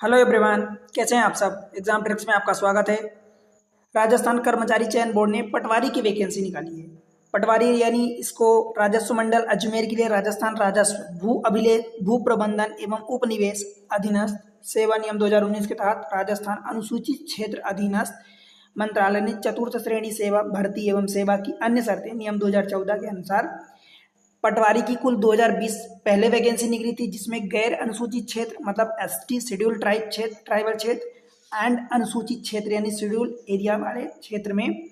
Hello everyone, कैसे हैं आप सब। एग्जाम ट्रिक्स में आपका स्वागत है। राजस्थान कर्मचारी चयन बोर्ड ने पटवारी की वैकेंसी निकाली है। पटवारी यानी इसको राजस्व मंडल अजमेर के लिए राजस्थान राजस्व भू अभिलेख भू प्रबंधन एवं उपनिवेश अधीनस्थ सेवा नियम 2019 के तहत राजस्थान अनुसूचित क्षेत्र अधीनस्थ मंत्रालय ने चतुर्थ श्रेणी सेवा भर्ती एवं सेवा की अन्य शर्तें नियम 2014 के अनुसार पटवारी की कुल 2020 पहले वैकेंसी निकली थी, जिसमें गैर अनुसूचित क्षेत्र मतलब एसटी शेड्यूल ट्राइब क्षेत्र ट्राइबल क्षेत्र एंड अनुसूचित क्षेत्र यानी शेड्यूल एरिया वाले क्षेत्र में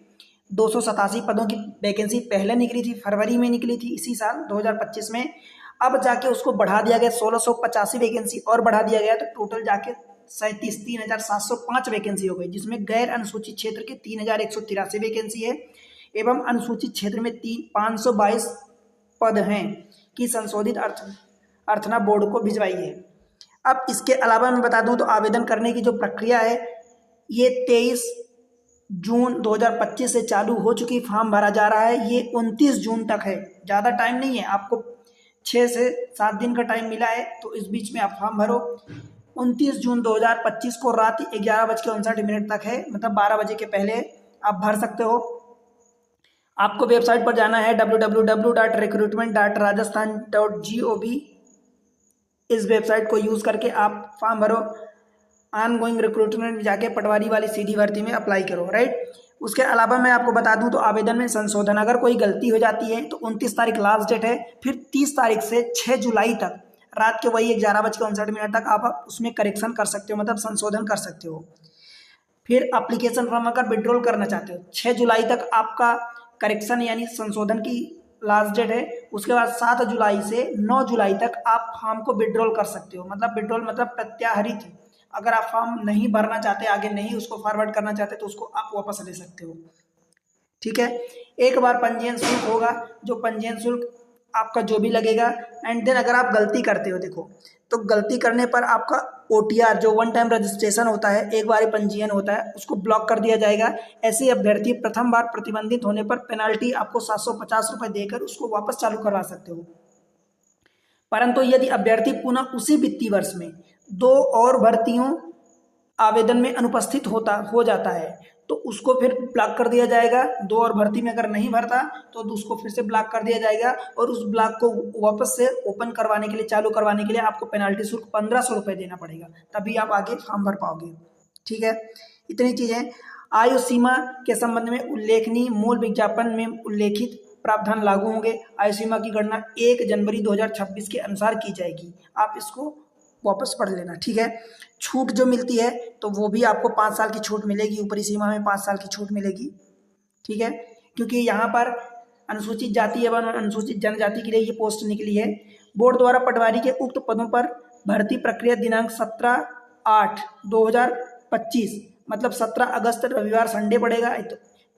287 पदों की वैकेंसी पहले निकली थी, फरवरी में निकली थी इसी साल 2025 में। अब जाके उसको बढ़ा दिया गया 1685 वैकेंसी और बढ़ा दिया गया, तो टोटल जाके 37,705 वैकेंसी हो गई, जिसमें गैर अनुसूचित क्षेत्र के 3,183 वैकेंसी है एवं अनुसूचित क्षेत्र में 522 पद हैं कि संशोधित अर्थना बोर्ड को भिजवाई है। अब इसके अलावा मैं बता दूं तो आवेदन करने की जो प्रक्रिया है ये 23 जून 2025 से चालू हो चुकी। फॉर्म भरा जा रहा है, ये 29 जून तक है, ज़्यादा टाइम नहीं है, आपको 6 से 7 दिन का टाइम मिला है, तो इस बीच में आप फॉर्म भरो। 29 जून 2025 को रात 11:59 तक है, मतलब 12 बजे के पहले आप भर सकते हो। आपको वेबसाइट पर जाना है www.recruitment.rajasthan.gov। इस वेबसाइट को यूज़ करके आप फॉर्म भरो, ऑन गोइंग रिक्रूटमेंट में जाके पटवारी वाली सीधी भर्ती में अप्लाई करो, राइट। उसके अलावा मैं आपको बता दूं तो आवेदन में संशोधन अगर कोई गलती हो जाती है तो 29 तारीख लास्ट डेट है, फिर 30 तारीख से 6 जुलाई तक रात के वही 11:59 तक आप उसमें करेक्शन कर सकते हो, मतलब संशोधन कर सकते हो। फिर एप्लीकेशन फॉर्म अगर विड्रॉल करना चाहते हो 6 जुलाई तक आपका करेक्शन यानी संशोधन की लास्ट डेट है। उसके बाद 7 जुलाई से 9 जुलाई तक आप फॉर्म को विड्रॉल कर सकते हो, मतलब विड्रॉल मतलब प्रत्याहरित। अगर आप फॉर्म नहीं भरना चाहते, आगे नहीं उसको फॉरवर्ड करना चाहते, तो उसको आप वापस ले सकते हो, ठीक है। एक बार पंजीयन शुल्क होगा, जो पंजीयन शुल्क आपका जो भी लगेगा। एंड देन अगर आप गलती करते हो, देखो तो गलती करने पर आपका OTR जो वन टाइम रजिस्ट्रेशन होता है, एक बार पंजीयन होता है, उसको ब्लॉक कर दिया जाएगा। ऐसे अभ्यर्थी प्रथम बार प्रतिबंधित होने पर पेनाल्टी आपको 750 रुपये देकर उसको वापस चालू करवा सकते हो। परंतु यदि अभ्यर्थी पुनः उसी वित्तीय वर्ष में 2 और भर्तियों आवेदन में अनुपस्थित हो जाता है तो उसको फिर ब्लॉक कर दिया जाएगा। 2 और भर्ती में अगर नहीं भरता तो उसको फिर से ब्लॉक कर दिया जाएगा, और उस ब्लॉक को वापस से ओपन करवाने के लिए, चालू करवाने के लिए आपको पेनाल्टी शुल्क 1500 रुपये देना पड़ेगा, तभी आप आगे फॉर्म भर पाओगे, ठीक है। इतनी चीज़ें। आयु सीमा के संबंध में उल्लेखनीय मूल विज्ञापन में उल्लेखित प्रावधान लागू होंगे। आयु सीमा की गणना 1 जनवरी 2026 के अनुसार की जाएगी। आप इसको वापस पढ़ लेना, ठीक है। छूट जो मिलती है तो वो भी आपको 5 साल की छूट मिलेगी, ऊपरी सीमा में 5 साल की छूट मिलेगी, ठीक है। क्योंकि यहाँ पर अनुसूचित जाति एवं अनुसूचित जनजाति के लिए ये पोस्ट निकली है। बोर्ड द्वारा पटवारी के उक्त पदों पर भर्ती प्रक्रिया दिनांक 17/8/2025 मतलब 17 अगस्त रविवार संडे पड़ेगा,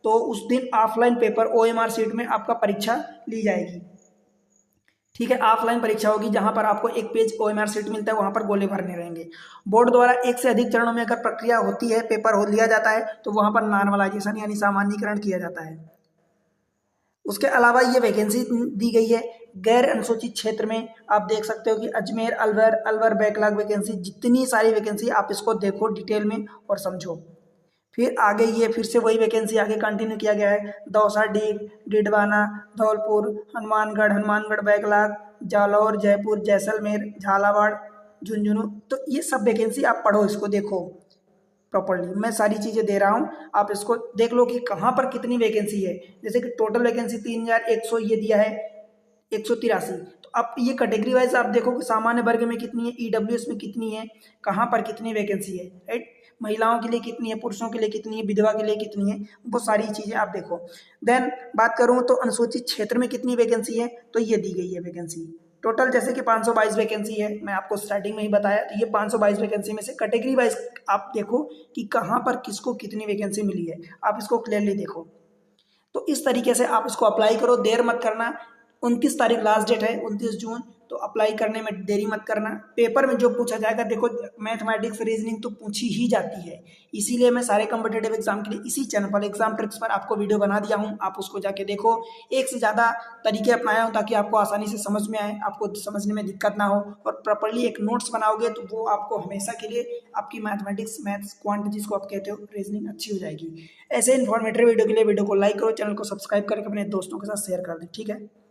तो उस दिन ऑफलाइन पेपर OMR सीट में आपका परीक्षा ली जाएगी, ठीक है। ऑफलाइन परीक्षा होगी, जहां पर आपको एक पेज OMR सीट मिलता है, वहां पर गोले भरने रहेंगे। बोर्ड द्वारा एक से अधिक चरणों में अगर प्रक्रिया होती है, पेपर हो लिया जाता है, तो वहां पर नॉर्मलाइजेशन यानी सामान्यीकरण किया जाता है। उसके अलावा ये वैकेंसी दी गई है गैर अनुसूचित क्षेत्र में। आप देख सकते हो कि अजमेर, अलवर बैकलॉग वैकेंसी, जितनी सारी वैकेंसी आप इसको देखो डिटेल में और समझो। फिर आगे ये फिर से वही वैकेंसी आगे कंटिन्यू किया गया है। दौसा, डीडवाना, धौलपुर, हनुमानगढ़ बैकलॉग, जालौर, जयपुर, जैसलमेर, झालावाड़, झुंझुनू। तो ये सब वैकेंसी आप पढ़ो, इसको देखो प्रॉपर्ली। मैं सारी चीज़ें दे रहा हूँ, आप इसको देख लो कि कहाँ पर कितनी वैकेंसी है। जैसे कि टोटल वैकेंसी 3100 ये दिया है, 183। तो अब ये कैटेगरी वाइज आप देखो कि सामान्य वर्ग में कितनी है, EWS में कितनी है, कहाँ पर कितनी वैकेंसी है, राइट। महिलाओं के लिए कितनी है, पुरुषों के लिए कितनी है, विधवा के लिए कितनी है, वो सारी चीज़ें आप देखो। देन बात करूँ तो अनुसूचित क्षेत्र में कितनी वैकेंसी है, तो ये दी गई है वैकेंसी टोटल, जैसे कि 522 वैकेंसी है, मैं आपको स्टार्टिंग में ही बताया। तो ये 522 वैकेंसी में से कैटेगरी वाइज आप देखो कि कहाँ पर किसको कितनी वैकेंसी मिली है, आप इसको क्लियरली देखो। तो इस तरीके से आप इसको अप्लाई करो, देर मत करना। 29 तारीख लास्ट डेट है, 29 जून तो अप्लाई करने में देरी मत करना। पेपर में जो पूछा जाएगा, देखो मैथमेटिक्स रीजनिंग तो पूछी ही जाती है, इसीलिए मैं सारे कॉम्पिटेटिव एग्जाम के लिए इसी चैनल पर एग्जाम ट्रिक्स पर आपको वीडियो बना दिया हूँ। आप उसको जाके देखो, एक से ज़्यादा तरीके अपनाया हूँ ताकि आपको आसानी से समझ में आए, आपको समझने में दिक्कत ना हो। और प्रॉपरली एक नोट्स बनाओगे तो वो आपको हमेशा के लिए आपकी मैथमेटिक्स, मैथ्स, क्वांट जिसको आप कहते हो, रीजनिंग अच्छी हो जाएगी। ऐसे इन्फॉर्मेटिव वीडियो के लिए वीडियो को लाइक करो, चैनल को सब्सक्राइब करके अपने दोस्तों के साथ शेयर कर दें। ठीक है।